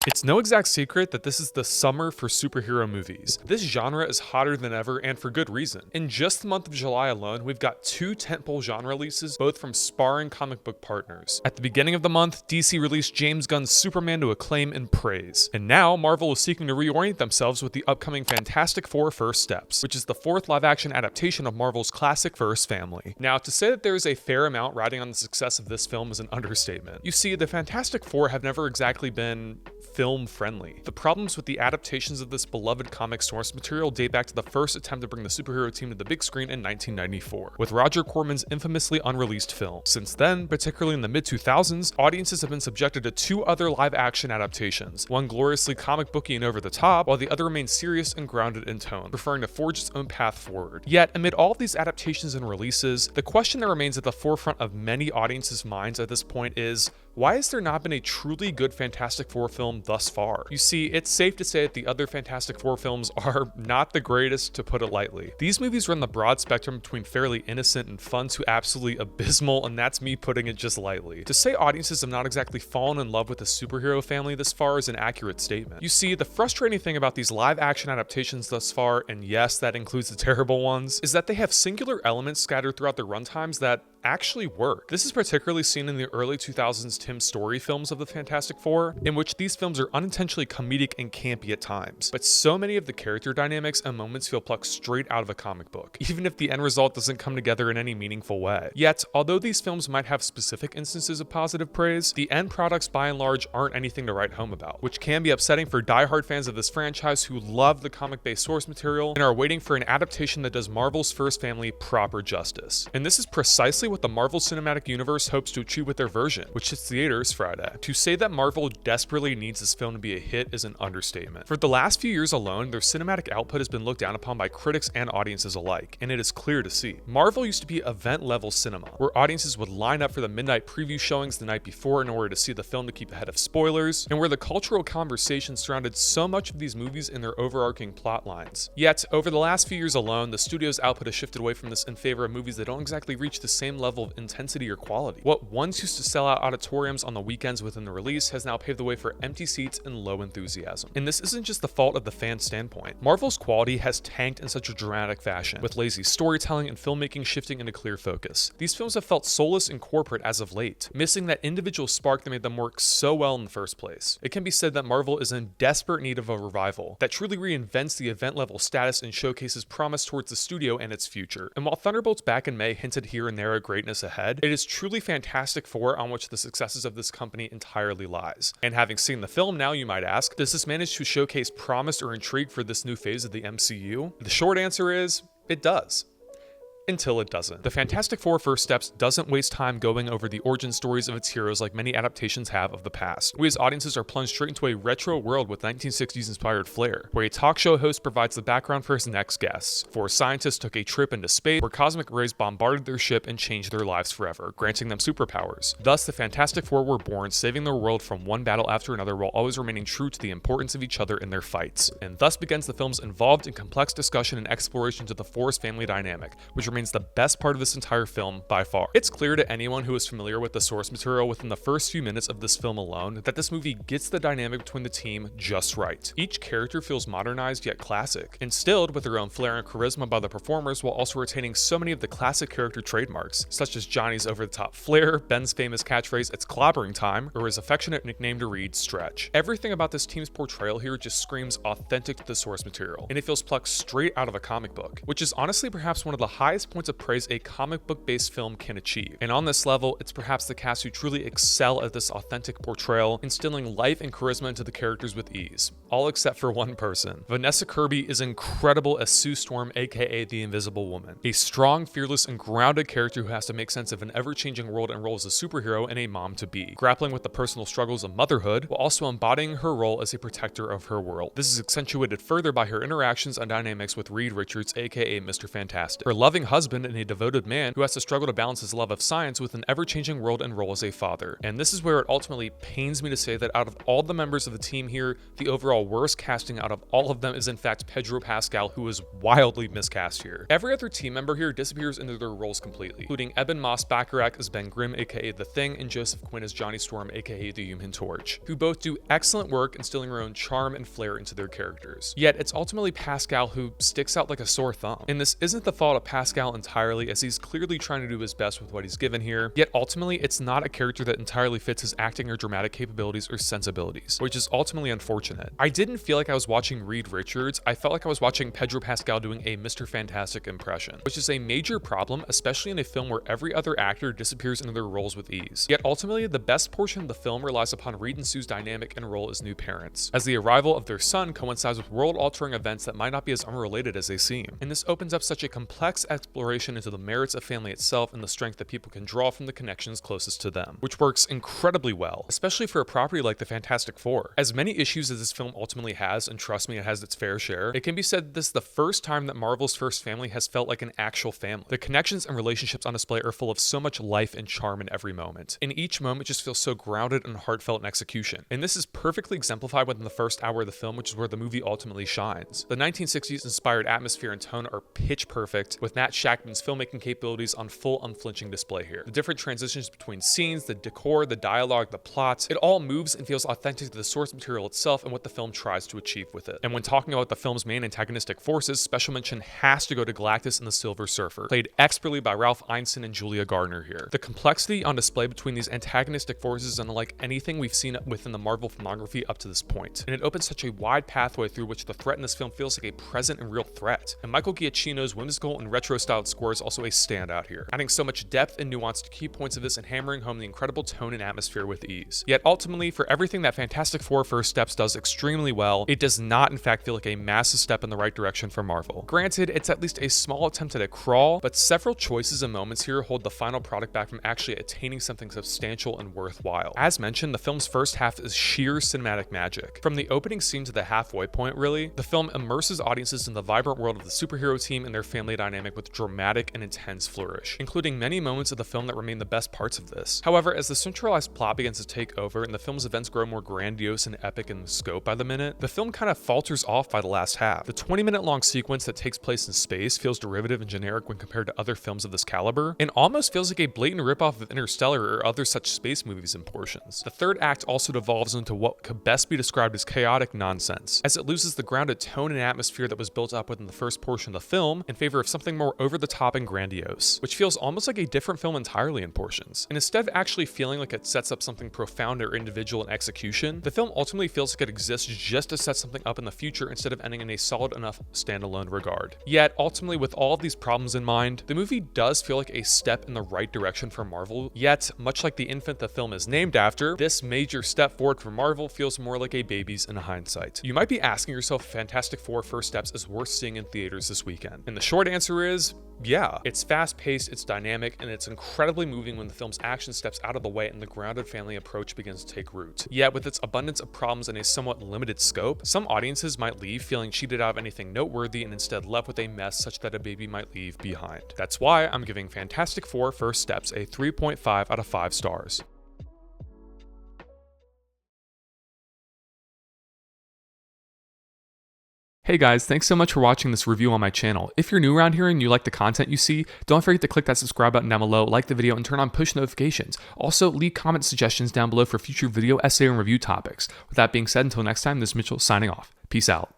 It's no exact secret that this is the summer for superhero movies. This genre is hotter than ever, and for good reason. In just the month of July alone, we've got 2 tentpole genre releases, both from sparring comic book partners. At the beginning of the month, DC released James Gunn's Superman to acclaim and praise. And now, Marvel is seeking to reorient themselves with the upcoming Fantastic Four First Steps, which is the 4th live-action adaptation of Marvel's classic verse family. Now, to say that there is a fair amount riding on the success of this film is an understatement. You see, the Fantastic Four have never exactly been film-friendly. The problems with the adaptations of this beloved comic source material date back to the first attempt to bring the superhero team to the big screen in 1994, with Roger Corman's infamously unreleased film. Since then, particularly in the mid-2000s, audiences have been subjected to 2 other live-action adaptations, one gloriously comic booky and over the top, while the other remains serious and grounded in tone, preferring to forge its own path forward. Yet, amid all of these adaptations and releases, the question that remains at the forefront of many audiences' minds at this point is, why has there not been a truly good Fantastic Four film thus far? You see, it's safe to say that the other Fantastic Four films are not the greatest, to put it lightly. These movies run the broad spectrum between fairly innocent and fun to absolutely abysmal, and that's me putting it just lightly. To say audiences have not exactly fallen in love with the superhero family this far is an accurate statement. You see, the frustrating thing about these live-action adaptations thus far, and yes, that includes the terrible ones, is that they have singular elements scattered throughout their runtimes that actually work. This is particularly seen in the early 2000s Tim Story films of the Fantastic Four, in which these films are unintentionally comedic and campy at times, but so many of the character dynamics and moments feel plucked straight out of a comic book, even if the end result doesn't come together in any meaningful way. Yet, although these films might have specific instances of positive praise, the end products by and large aren't anything to write home about, which can be upsetting for diehard fans of this franchise who love the comic-based source material and are waiting for an adaptation that does Marvel's first family proper justice. And this is precisely what the Marvel Cinematic Universe hopes to achieve with their version, which hits theaters Friday. To say that Marvel desperately needs this film to be a hit is an understatement. For the last few years alone, their cinematic output has been looked down upon by critics and audiences alike, and it is clear to see. Marvel used to be event-level cinema, where audiences would line up for the midnight preview showings the night before in order to see the film to keep ahead of spoilers, and where the cultural conversation surrounded so much of these movies and their overarching plot lines. Yet, over the last few years alone, the studio's output has shifted away from this in favor of movies that don't exactly reach the same level of intensity or quality. What once used to sell out auditoriums on the weekends within the release has now paved the way for empty seats and low enthusiasm. And this isn't just the fault of the fan standpoint. Marvel's quality has tanked in such a dramatic fashion, with lazy storytelling and filmmaking shifting into clear focus. These films have felt soulless and corporate as of late, missing that individual spark that made them work so well in the first place. It can be said that Marvel is in desperate need of a revival that truly reinvents the event-level status and showcases promise towards the studio and its future. And while Thunderbolts back in May hinted here and there at greatness ahead, it is truly Fantastic Four on which the successes of this company entirely lies. And having seen the film now, you might ask, does this manage to showcase promise or intrigue for this new phase of the MCU? The short answer is, it does. Until it doesn't. The Fantastic Four First Steps doesn't waste time going over the origin stories of its heroes like many adaptations have of the past. We as audiences are plunged straight into a retro world with 1960s inspired flair, where a talk show host provides the background for his next guests, 4 scientists took a trip into space where cosmic rays bombarded their ship and changed their lives forever, granting them superpowers. Thus, the Fantastic Four were born, saving their world from one battle after another while always remaining true to the importance of each other in their fights. And thus begins the film's involved and complex discussion and exploration to the Force family dynamic, which remains the best part of this entire film by far. It's clear to anyone who is familiar with the source material within the first few minutes of this film alone that this movie gets the dynamic between the team just right. Each character feels modernized yet classic, instilled with their own flair and charisma by the performers while also retaining so many of the classic character trademarks, such as Johnny's over-the-top flair, Ben's famous catchphrase, "It's clobbering time," or his affectionate nickname to Reed, Stretch. Everything about this team's portrayal here just screams authentic to the source material, and it feels plucked straight out of a comic book, which is honestly perhaps one of the highest points of praise a comic book based film can achieve. And on this level, it's perhaps the cast who truly excel at this authentic portrayal, instilling life and charisma into the characters with ease. All except for one person. Vanessa Kirby is incredible as Sue Storm, aka the Invisible Woman. A strong, fearless, and grounded character who has to make sense of an ever-changing world and role as a superhero and a mom-to-be, grappling with the personal struggles of motherhood while also embodying her role as a protector of her world. This is accentuated further by her interactions and dynamics with Reed Richards, aka Mr. Fantastic, her loving husband and a devoted man who has to struggle to balance his love of science with an ever-changing world and role as a father. And this is where it ultimately pains me to say that out of all the members of the team here, the overall worst casting out of all of them is in fact Pedro Pascal, who is wildly miscast here. Every other team member here disappears into their roles completely, including Ebon Bachrach as Ben Grimm aka The Thing and Joseph Quinn as Johnny Storm aka the Human Torch, who both do excellent work instilling their own charm and flair into their characters. Yet it's ultimately Pascal who sticks out like a sore thumb. And this isn't the fault of Pascal entirely, as he's clearly trying to do his best with what he's given here, yet ultimately it's not a character that entirely fits his acting or dramatic capabilities or sensibilities, which is ultimately unfortunate. I didn't feel like I was watching Reed Richards, I felt like I was watching Pedro Pascal doing a Mr. Fantastic impression, which is a major problem, especially in a film where every other actor disappears into their roles with ease. Yet ultimately, the best portion of the film relies upon Reed and Sue's dynamic and role as new parents, as the arrival of their son coincides with world-altering events that might not be as unrelated as they seem. And this opens up such a complex exploration into the merits of family itself and the strength that people can draw from the connections closest to them, which works incredibly well, especially for a property like the Fantastic Four. As many issues as this film ultimately has, and trust me, it has its fair share, it can be said that this is the first time that Marvel's first family has felt like an actual family. The connections and relationships on display are full of so much life and charm in every moment, and each moment just feels so grounded and heartfelt in execution. And this is perfectly exemplified within the first hour of the film, which is where the movie ultimately shines. The 1960s inspired atmosphere and tone are pitch perfect, with Matt Shakman's filmmaking capabilities on full unflinching display here. The different transitions between scenes, the decor, the dialogue, the plots, it all moves and feels authentic to the source material itself and what the film tries to achieve with it. And when talking about the film's main antagonistic forces, special mention has to go to Galactus and the Silver Surfer, played expertly by Ralph Ineson and Julia Gardner here. The complexity on display between these antagonistic forces is unlike anything we've seen within the Marvel filmography up to this point, and it opens such a wide pathway through which the threat in this film feels like a present and real threat. And Michael Giacchino's whimsical and retro-styled score is also a standout here, adding so much depth and nuance to key points of this and hammering home the incredible tone and atmosphere with ease. Yet ultimately, for everything that Fantastic Four First Steps does extremely well, it does not in fact feel like a massive step in the right direction for Marvel. Granted, it's at least a small attempt at a crawl, but several choices and moments here hold the final product back from actually attaining something substantial and worthwhile. As mentioned, the film's first half is sheer cinematic magic. From the opening scene to the halfway point, really, the film immerses audiences in the vibrant world of the superhero team and their family dynamic with dramatic and intense flourish, including many moments of the film that remain the best parts of this. However, as the centralized plot begins to take over and the film's events grow more grandiose and epic in scope by the minute, the film kind of falters off by the last half. The 20-minute long sequence that takes place in space feels derivative and generic when compared to other films of this caliber, and almost feels like a blatant ripoff of Interstellar or other such space movies in portions. The third act also devolves into what could best be described as chaotic nonsense, as it loses the grounded tone and atmosphere that was built up within the first portion of the film in favor of something more over the top and grandiose, which feels almost like a different film entirely in portions. And instead of actually feeling like it sets up something profound or individual in execution, the film ultimately feels like it exists just to set something up in the future instead of ending in a solid enough standalone regard. Yet ultimately, with all of these problems in mind, the movie does feel like a step in the right direction for Marvel, yet much like the infant the film is named after, this major step forward for Marvel feels more like a baby's in hindsight. You might be asking yourself if Fantastic Four First Steps is worth seeing in theaters this weekend, and the short answer is yeah. It's fast-paced, it's dynamic, and it's incredibly moving when the film's action steps out of the way and the grounded family approach begins to take root. Yet with its abundance of problems and a somewhat limited scope, some audiences might leave feeling cheated out of anything noteworthy and instead left with a mess such that a baby might leave behind. That's why I'm giving Fantastic Four First Steps a 3.5 out of 5 stars. Hey guys, thanks so much for watching this review on my channel. If you're new around here and you like the content you see, don't forget to click that subscribe button down below, like the video, and turn on push notifications. Also, leave comment suggestions down below for future video, essay, and review topics. With that being said, until next time, this is Mitchell signing off. Peace out.